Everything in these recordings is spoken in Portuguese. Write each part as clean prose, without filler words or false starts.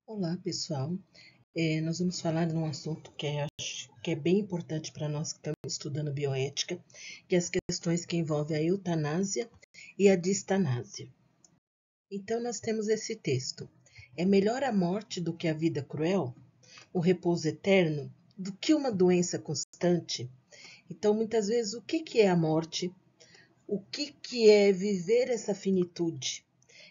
Olá, pessoal. Nós vamos falar de um assunto acho que é bem importante para nós que estamos estudando bioética, que é as questões que envolvem a eutanásia e a distanásia. Então, nós temos esse texto. É melhor a morte do que a vida cruel? O repouso eterno do que uma doença constante? Então, muitas vezes, o que é a morte? O que é viver essa finitude?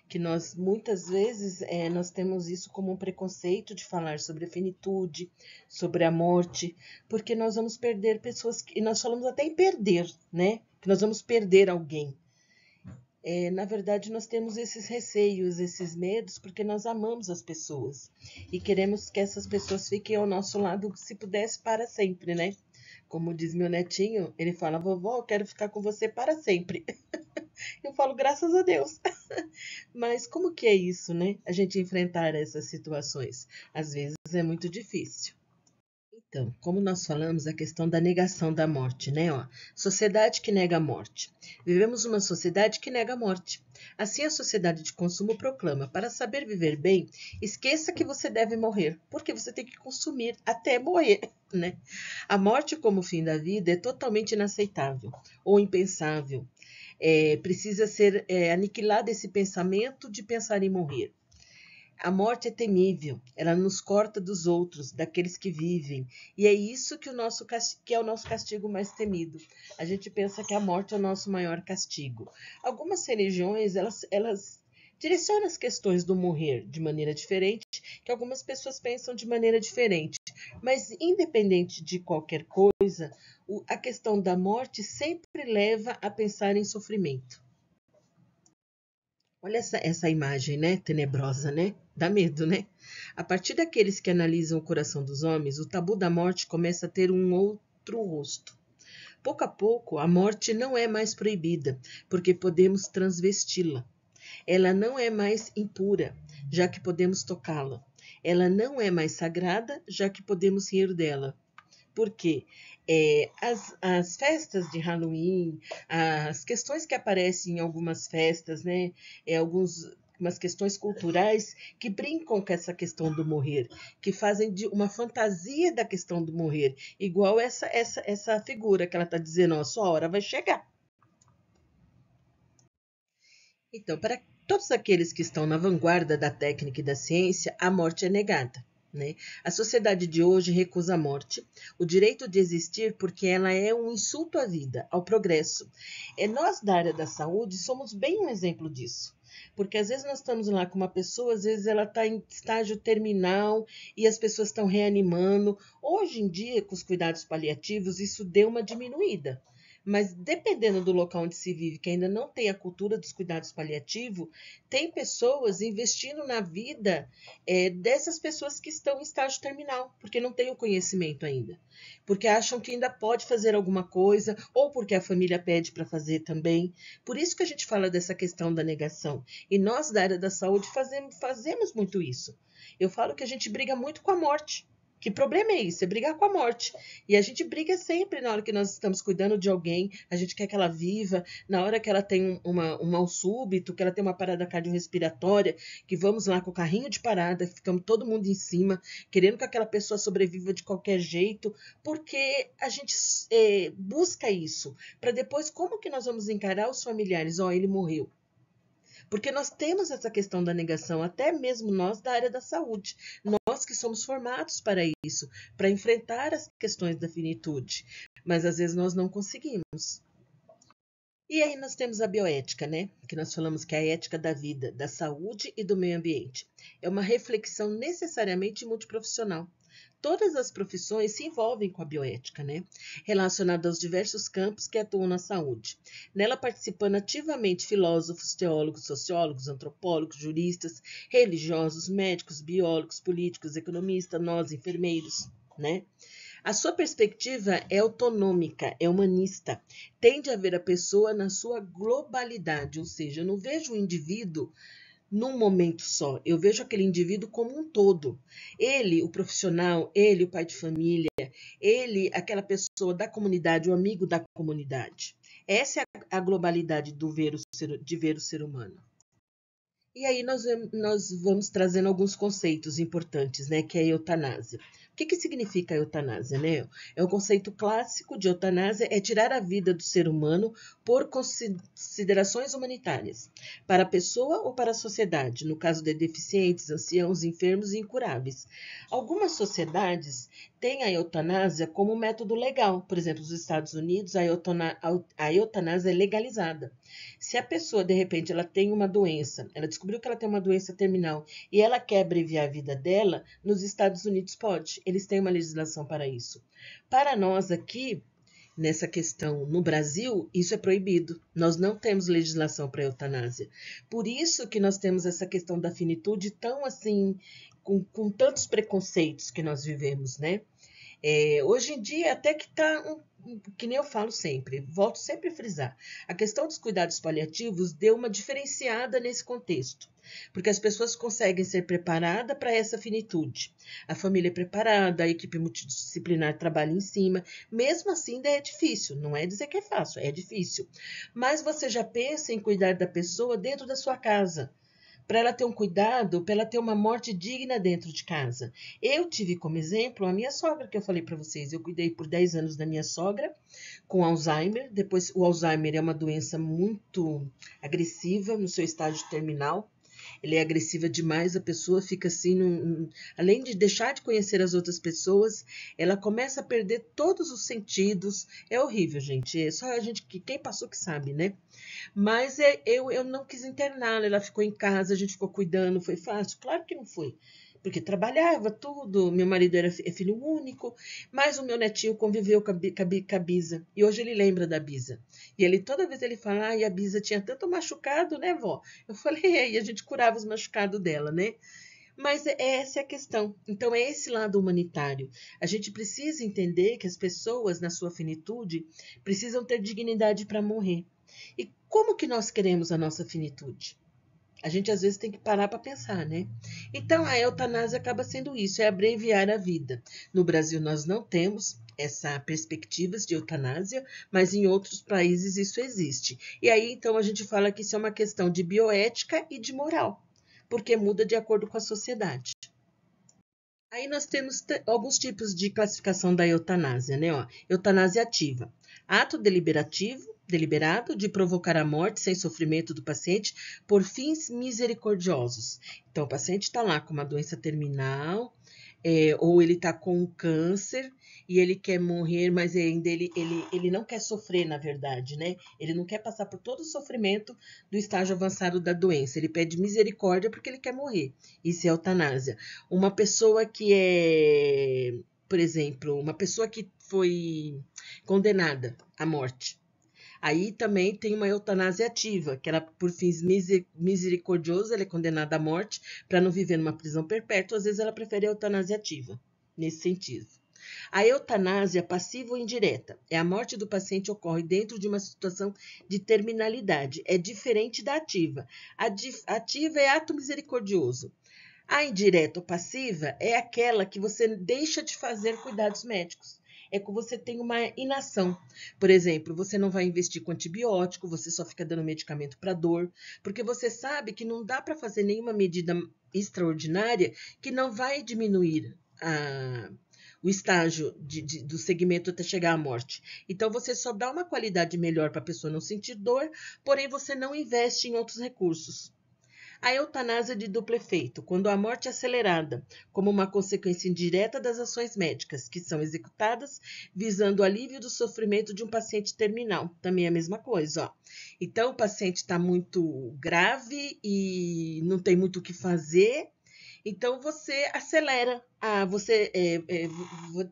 Que nós muitas vezes nós temos isso como um preconceito de falar sobre a finitude, sobre a morte, porque nós vamos perder pessoas e nós falamos até em perder, né? Que nós vamos perder alguém. Na verdade, nós temos esses receios, esses medos, porque nós amamos as pessoas e queremos que essas pessoas fiquem ao nosso lado, se pudesse, para sempre, né? Como diz meu netinho, ele fala: vovó, eu quero ficar com você para sempre. Eu falo: graças a Deus. Mas como que é isso, né? A gente enfrentar essas situações? Às vezes é muito difícil. Então, como nós falamos, a questão da negação da morte, né? Ó, sociedade que nega a morte. Vivemos uma sociedade que nega a morte. Assim, a sociedade de consumo proclama: para saber viver bem, esqueça que você deve morrer, porque você tem que consumir até morrer, né? A morte como fim da vida é totalmente inaceitável ou impensável. Precisa ser aniquilado esse pensamento de pensar em morrer. A morte é temível, ela nos corta dos outros, daqueles que vivem, e é isso que é o nosso castigo mais temido. A gente pensa que a morte é o nosso maior castigo. Algumas religiões, elas direcionam as questões do morrer de maneira diferente, que algumas pessoas pensam de maneira diferente. Mas, independente de qualquer coisa, a questão da morte sempre leva a pensar em sofrimento. Olha essa imagem, né? Tenebrosa, né? Dá medo, né? A partir daqueles que analisam o coração dos homens, o tabu da morte começa a ter um outro rosto. Pouco a pouco, a morte não é mais proibida, porque podemos transvesti-la. Ela não é mais impura, já que podemos tocá-la. Ela não é mais sagrada, já que podemos rir dela. Porque as festas de Halloween, as questões que aparecem em algumas festas, né, umas questões culturais que brincam com essa questão do morrer, que fazem de uma fantasia da questão do morrer, igual essa figura que ela está dizendo: ó, sua hora vai chegar. Então, para todos aqueles que estão na vanguarda da técnica e da ciência, a morte é negada. Né? A sociedade de hoje recusa a morte, o direito de existir, porque ela é um insulto à vida, ao progresso. Nós da área da saúde somos bem um exemplo disso. Porque às vezes nós estamos lá com uma pessoa, às vezes ela está em estágio terminal e as pessoas estão reanimando. Hoje em dia, com os cuidados paliativos, isso deu uma diminuída. Mas dependendo do local onde se vive, que ainda não tem a cultura dos cuidados paliativos, tem pessoas investindo na vida dessas pessoas que estão em estágio terminal, porque não têm o conhecimento ainda. Porque acham que ainda pode fazer alguma coisa, ou porque a família pede para fazer também. Por isso que a gente fala dessa questão da negação. E nós, da área da saúde, fazemos muito isso. Eu falo que a gente briga muito com a morte. Que problema é isso? É brigar com a morte. E a gente briga sempre na hora que nós estamos cuidando de alguém, a gente quer que ela viva, na hora que ela tem um mal súbito, que ela tem uma parada cardiorrespiratória, que vamos lá com o carrinho de parada, ficamos todo mundo em cima, querendo que aquela pessoa sobreviva de qualquer jeito, porque a gente busca isso, para depois como que nós vamos encarar os familiares? Ó, ele morreu. Porque nós temos essa questão da negação, até mesmo nós da área da saúde. Nós que somos formados para isso, para enfrentar as questões da finitude. Mas às vezes nós não conseguimos. E aí nós temos a bioética, né? Que nós falamos que é a ética da vida, da saúde e do meio ambiente. É uma reflexão necessariamente multiprofissional. Todas as profissões se envolvem com a bioética, né? Relacionada aos diversos campos que atuam na saúde. Nela participando ativamente filósofos, teólogos, sociólogos, antropólogos, juristas, religiosos, médicos, biólogos, políticos, economistas, nós, enfermeiros, né? A sua perspectiva é autonômica, é humanista. Tende a ver a pessoa na sua globalidade, ou seja, eu não vejo o indivíduo num momento só. Eu vejo aquele indivíduo como um todo. Ele, o profissional, ele, o pai de família, ele, aquela pessoa da comunidade, o amigo da comunidade. Essa é a globalidade de ver o ser humano. E aí nós vamos trazendo alguns conceitos importantes, né, que é a eutanásia. O que significa a eutanásia, né? É um conceito clássico de eutanásia, é tirar a vida do ser humano por considerações humanitárias, para a pessoa ou para a sociedade, no caso de deficientes, anciãos, enfermos e incuráveis. Algumas sociedades têm a eutanásia como método legal. Por exemplo, nos Estados Unidos, a eutanásia é legalizada. Se a pessoa, de repente, ela tem uma doença, ela descobriu que ela tem uma doença terminal e ela quer abreviar a vida dela, nos Estados Unidos pode. Eles têm uma legislação para isso. Para nós aqui, nessa questão no Brasil, isso é proibido. Nós não temos legislação para eutanásia. Por isso que nós temos essa questão da finitude tão assim, com tantos preconceitos que nós vivemos, né? Hoje em dia, até que está, que nem eu falo sempre, volto sempre a frisar, a questão dos cuidados paliativos deu uma diferenciada nesse contexto, porque as pessoas conseguem ser preparadas para essa finitude. A família é preparada, a equipe multidisciplinar trabalha em cima, mesmo assim ainda é difícil, não é dizer que é fácil, é difícil. Mas você já pensa em cuidar da pessoa dentro da sua casa, para ela ter um cuidado, para ela ter uma morte digna dentro de casa. Eu tive como exemplo a minha sogra, que eu falei para vocês. Eu cuidei por 10 anos da minha sogra com Alzheimer. Depois, o Alzheimer é uma doença muito agressiva no seu estágio terminal. Ele é agressiva demais, a pessoa fica assim, além de deixar de conhecer as outras pessoas, ela começa a perder todos os sentidos. É horrível, gente. É só a gente, quem passou que sabe, né? Mas eu não quis interná-la, ela ficou em casa, a gente ficou cuidando, foi fácil? Claro que não foi, porque trabalhava tudo, meu marido é filho único, mas o meu netinho conviveu com a Bisa, e hoje ele lembra da Bisa. E ele, toda vez ele fala, e a Bisa tinha tanto machucado, né, vó? Eu falei, e a gente curava os machucados dela, né? Mas essa é a questão. Então, é esse lado humanitário. A gente precisa entender que as pessoas, na sua finitude, precisam ter dignidade para morrer. E como que nós queremos a nossa finitude? A gente às vezes tem que parar para pensar, né? Então, a eutanásia acaba sendo isso, é abreviar a vida. No Brasil, nós não temos essa perspectiva de eutanásia, mas em outros países isso existe. E aí, então, a gente fala que isso é uma questão de bioética e de moral, porque muda de acordo com a sociedade. Aí nós temos alguns tipos de classificação da eutanásia, né? Ó, eutanásia ativa. Ato deliberado de provocar a morte sem sofrimento do paciente por fins misericordiosos. Então, o paciente está lá com uma doença terminal, ou ele está com um câncer e ele quer morrer, mas ainda ele não quer sofrer, na verdade, né? Ele não quer passar por todo o sofrimento do estágio avançado da doença. Ele pede misericórdia porque ele quer morrer. Isso é eutanásia. Uma pessoa que é, por exemplo, uma pessoa que foi condenada à morte. Aí também tem uma eutanásia ativa, que ela, por fins misericordiosos, ela é condenada à morte para não viver numa prisão perpétua. Às vezes ela prefere a eutanásia ativa, nesse sentido. A eutanásia passiva ou indireta é a morte do paciente ocorre dentro de uma situação de terminalidade. É diferente da ativa. A ativa é ato misericordioso. A indireta ou passiva é aquela que você deixa de fazer cuidados médicos. É que você tem uma inação. Por exemplo, você não vai investir com antibiótico, você só fica dando medicamento para dor, porque você sabe que não dá para fazer nenhuma medida extraordinária que não vai diminuir o estágio do segmento até chegar à morte. Então, você só dá uma qualidade melhor para a pessoa não sentir dor, porém você não investe em outros recursos. A eutanásia de duplo efeito, quando a morte é acelerada, como uma consequência indireta das ações médicas, que são executadas visando o alívio do sofrimento de um paciente terminal. Também é a mesma coisa, ó. Então, o paciente está muito grave e não tem muito o que fazer, então você acelera.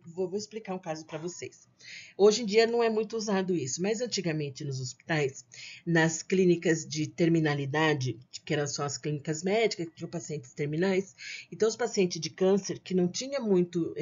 Vou explicar um caso para vocês. Hoje em dia não é muito usado isso, mas antigamente nos hospitais, nas clínicas de terminalidade, que eram só as clínicas médicas, que tinham pacientes terminais, então os pacientes de câncer, que não tinha muito...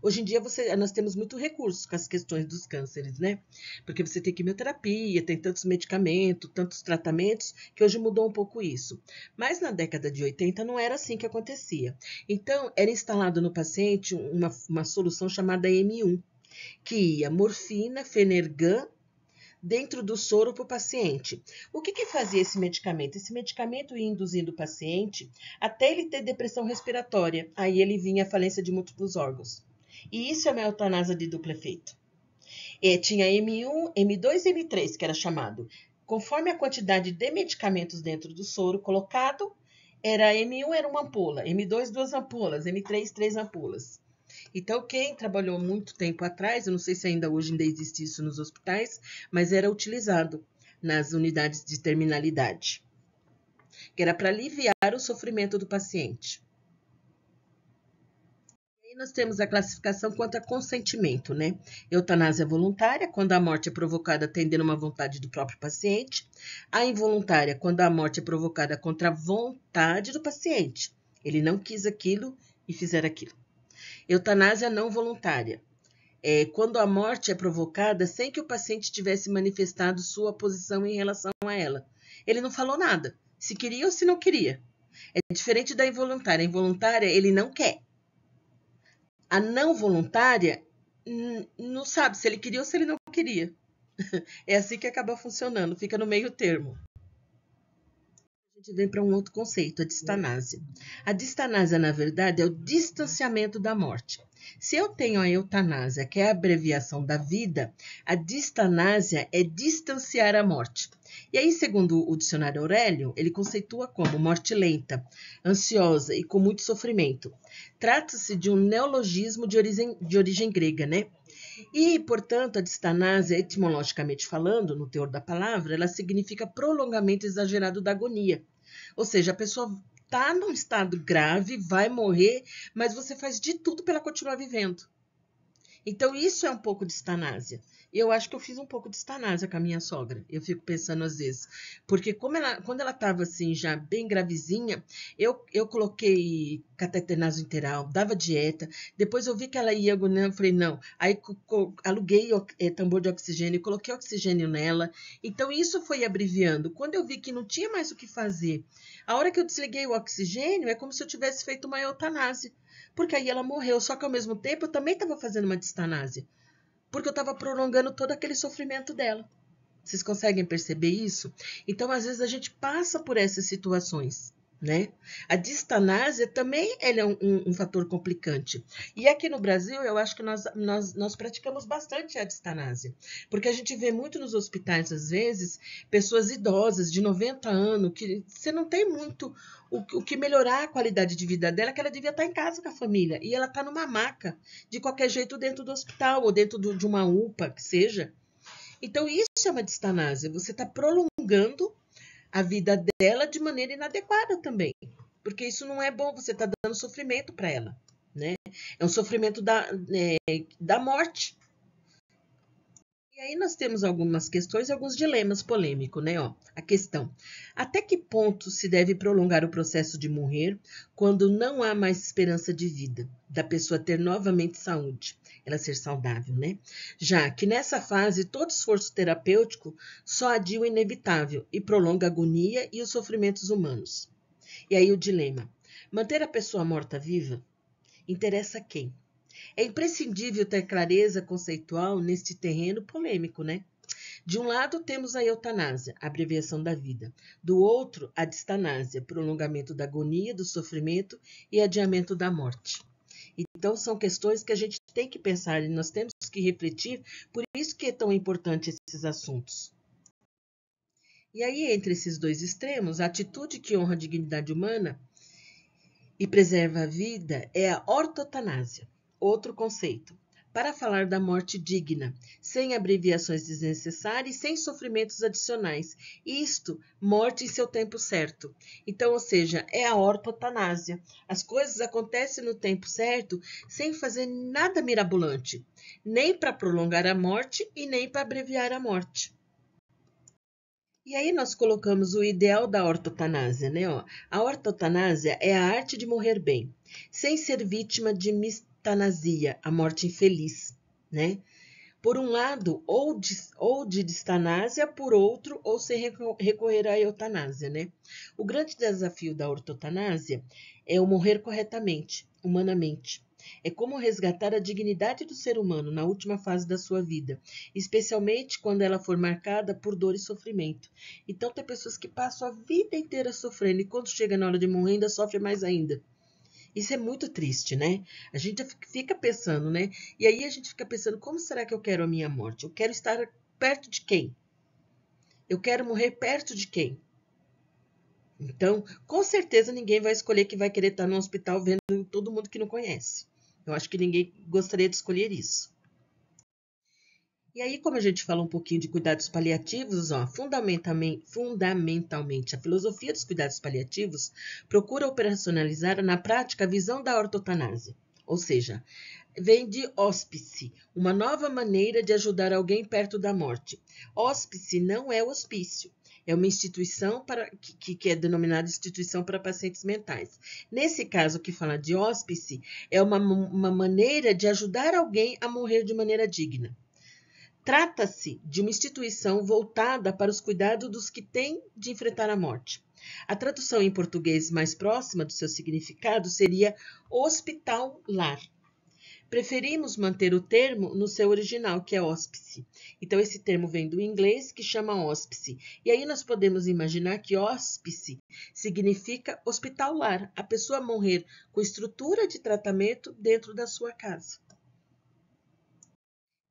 hoje em dia nós temos muito recurso com as questões dos cânceres, né? Porque você tem quimioterapia, tem tantos medicamentos, tantos tratamentos, que hoje mudou um pouco isso. Mas na década de 80 não era assim que acontecia. Então, era instalado no paciente uma solução chamada M1, que ia morfina, Fenergan, dentro do soro para o paciente. O que fazia esse medicamento? Esse medicamento ia induzindo o paciente até ele ter depressão respiratória. Aí ele vinha à falência de múltiplos órgãos. E isso é uma eutanásia de duplo efeito. Tinha M1, M2 e M3, que era chamado. Conforme a quantidade de medicamentos dentro do soro colocado, M1 era uma ampola, M2 duas ampolas, M3 três ampolas. Então, quem trabalhou muito tempo atrás, eu não sei se hoje ainda existe isso nos hospitais, mas era utilizado nas unidades de terminalidade, que era para aliviar o sofrimento do paciente. E nós temos a classificação quanto a consentimento, né? Eutanásia voluntária, quando a morte é provocada atendendo uma vontade do próprio paciente. A involuntária, quando a morte é provocada contra a vontade do paciente. Ele não quis aquilo e fizeram aquilo. Eutanásia não voluntária. Quando a morte é provocada sem que o paciente tivesse manifestado sua posição em relação a ela. Ele não falou nada, se queria ou se não queria. É diferente da involuntária. A involuntária, ele não quer. A não voluntária não sabe se ele queria ou se ele não queria. É assim que acaba funcionando, fica no meio termo. A gente vem para um outro conceito, a distanásia. A distanásia, na verdade, é o distanciamento da morte. Se eu tenho a eutanásia, que é a abreviação da vida, a distanásia é distanciar a morte. E aí, segundo o dicionário Aurélio, ele conceitua como morte lenta, ansiosa e com muito sofrimento. Trata-se de um neologismo de origem grega, né? E, portanto, a distanásia, etimologicamente falando, no teor da palavra, ela significa prolongamento exagerado da agonia. Ou seja, a pessoa está num estado grave, vai morrer, mas você faz de tudo para ela continuar vivendo. Então, isso é um pouco de distanásia. Eu acho que eu fiz um pouco de distanásia com a minha sogra. Eu fico pensando às vezes. Porque quando ela estava assim, já bem gravezinha, eu coloquei cateter nasointeral, dava dieta. Depois eu vi que ela ia agoniando, eu falei, não. Aí aluguei tambor de oxigênio, coloquei oxigênio nela. Então, isso foi abreviando. Quando eu vi que não tinha mais o que fazer, a hora que eu desliguei o oxigênio, é como se eu tivesse feito uma eutanásia. Porque aí ela morreu, só que ao mesmo tempo eu também estava fazendo uma distanásia, porque eu estava prolongando todo aquele sofrimento dela. Vocês conseguem perceber isso? Então, às vezes, a gente passa por essas situações, né? A distanásia também ela é um fator complicante. E aqui no Brasil, eu acho que nós praticamos bastante a distanásia, porque a gente vê muito nos hospitais, às vezes, pessoas idosas de 90 anos, que você não tem muito o que melhorar a qualidade de vida dela, que ela devia estar em casa com a família, e ela está numa maca, de qualquer jeito, dentro do hospital, ou dentro de uma UPA, que seja. Então, isso é uma distanásia. Você está prolongando a vida dela de maneira inadequada também. Porque isso não é bom, você está dando sofrimento para ela, né? É um sofrimento da morte. E aí nós temos algumas questões e alguns dilemas polêmicos, né? A questão: até que ponto se deve prolongar o processo de morrer quando não há mais esperança de vida, da pessoa ter novamente saúde, ela ser saudável, né? Já que nessa fase todo esforço terapêutico só adia o inevitável e prolonga a agonia e os sofrimentos humanos. E aí o dilema: manter a pessoa morta viva interessa a quem? É imprescindível ter clareza conceitual neste terreno polêmico, né? De um lado, temos a eutanásia, a abreviação da vida. Do outro, a distanásia, prolongamento da agonia, do sofrimento e adiamento da morte. Então, são questões que a gente tem que pensar e nós temos que refletir, por isso que é tão importante esses assuntos. E aí, entre esses dois extremos, a atitude que honra a dignidade humana e preserva a vida é a ortotanásia. Outro conceito, para falar da morte digna, sem abreviações desnecessárias e sem sofrimentos adicionais. Isto, morte em seu tempo certo. Então, ou seja, é a ortotanásia. As coisas acontecem no tempo certo, sem fazer nada mirabolante, nem para prolongar a morte e nem para abreviar a morte. E aí nós colocamos o ideal da ortotanásia, né? A ortotanásia é a arte de morrer bem, sem ser vítima de mistanasia, a morte infeliz, né? Por um lado, ou de distanásia, por outro, ou sem recorrer à eutanásia, né? O grande desafio da ortotanásia é o morrer corretamente, humanamente, É como resgatar a dignidade do ser humano na última fase da sua vida, especialmente quando ela for marcada por dor e sofrimento. Então, tem pessoas que passam a vida inteira sofrendo e quando chega na hora de morrer ainda sofre mais ainda. Isso é muito triste, né? A gente fica pensando, né? E aí a gente fica pensando, como será que eu quero a minha morte? Eu quero estar perto de quem? Eu quero morrer perto de quem? Então, com certeza ninguém vai escolher que vai querer estar no hospital vendo todo mundo que não conhece. Eu acho que ninguém gostaria de escolher isso. E aí, como a gente falou um pouquinho de cuidados paliativos, ó, fundamentalmente, a filosofia dos cuidados paliativos procura operacionalizar na prática a visão da ortotanásia, ou seja, vem de hóspice, uma nova maneira de ajudar alguém perto da morte. Hóspice não é hospício, é uma instituição que é denominada instituição para pacientes mentais. Nesse caso que fala de hóspice, é uma maneira de ajudar alguém a morrer de maneira digna. Trata-se de uma instituição voltada para os cuidados dos que têm de enfrentar a morte. A tradução em português mais próxima do seu significado seria hospital-lar. Preferimos manter o termo no seu original, que é hóspice. Então, esse termo vem do inglês, que chama hóspice. E aí nós podemos imaginar que hóspice significa hospital-lar, a pessoa morrer com estrutura de tratamento dentro da sua casa.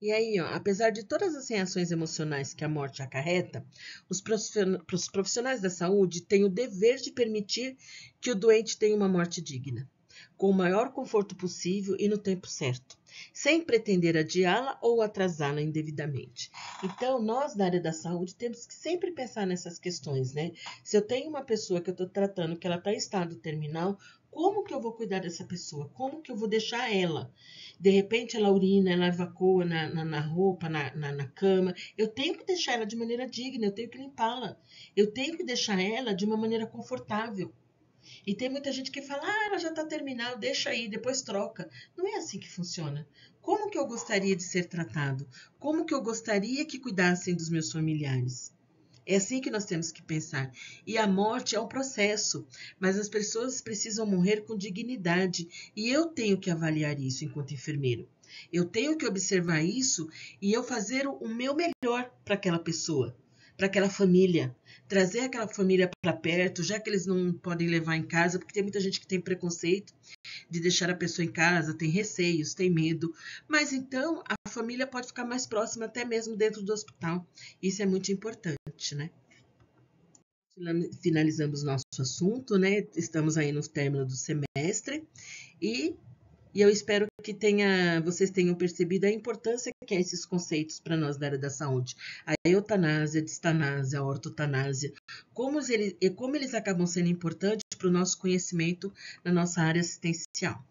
E aí, ó, apesar de todas as reações emocionais que a morte acarreta, os profissionais da saúde têm o dever de permitir que o doente tenha uma morte digna, com o maior conforto possível e no tempo certo, sem pretender adiá-la ou atrasá-la indevidamente. Então, nós da área da saúde temos que sempre pensar nessas questões, né? Se eu tenho uma pessoa que eu estou tratando que ela está em estado terminal, como que eu vou cuidar dessa pessoa? Como que eu vou deixar ela? De repente ela urina, ela evacua na roupa, na cama. Eu tenho que deixar ela de maneira digna, eu tenho que limpá-la. Eu tenho que deixar ela de uma maneira confortável. E tem muita gente que fala, ela já está terminal, deixa aí, depois troca. Não é assim que funciona. Como que eu gostaria de ser tratado? Como que eu gostaria que cuidassem dos meus familiares? É assim que nós temos que pensar. E a morte é um processo, mas as pessoas precisam morrer com dignidade. E eu tenho que avaliar isso enquanto enfermeiro. Eu tenho que observar isso e eu fazer o meu melhor para aquela pessoa, para aquela família. Trazer aquela família para perto, já que eles não podem levar em casa, porque tem muita gente que tem preconceito de deixar a pessoa em casa, tem receios, tem medo. Mas então a família pode ficar mais próxima, até mesmo dentro do hospital. Isso é muito importante, né? Finalizamos nosso assunto, né? Estamos aí no término do semestre e eu espero que vocês tenham percebido a importância que é esses conceitos para nós da área da saúde. A eutanásia, a distanásia, a ortotanásia, como eles acabam sendo importantes para o nosso conhecimento na nossa área assistencial.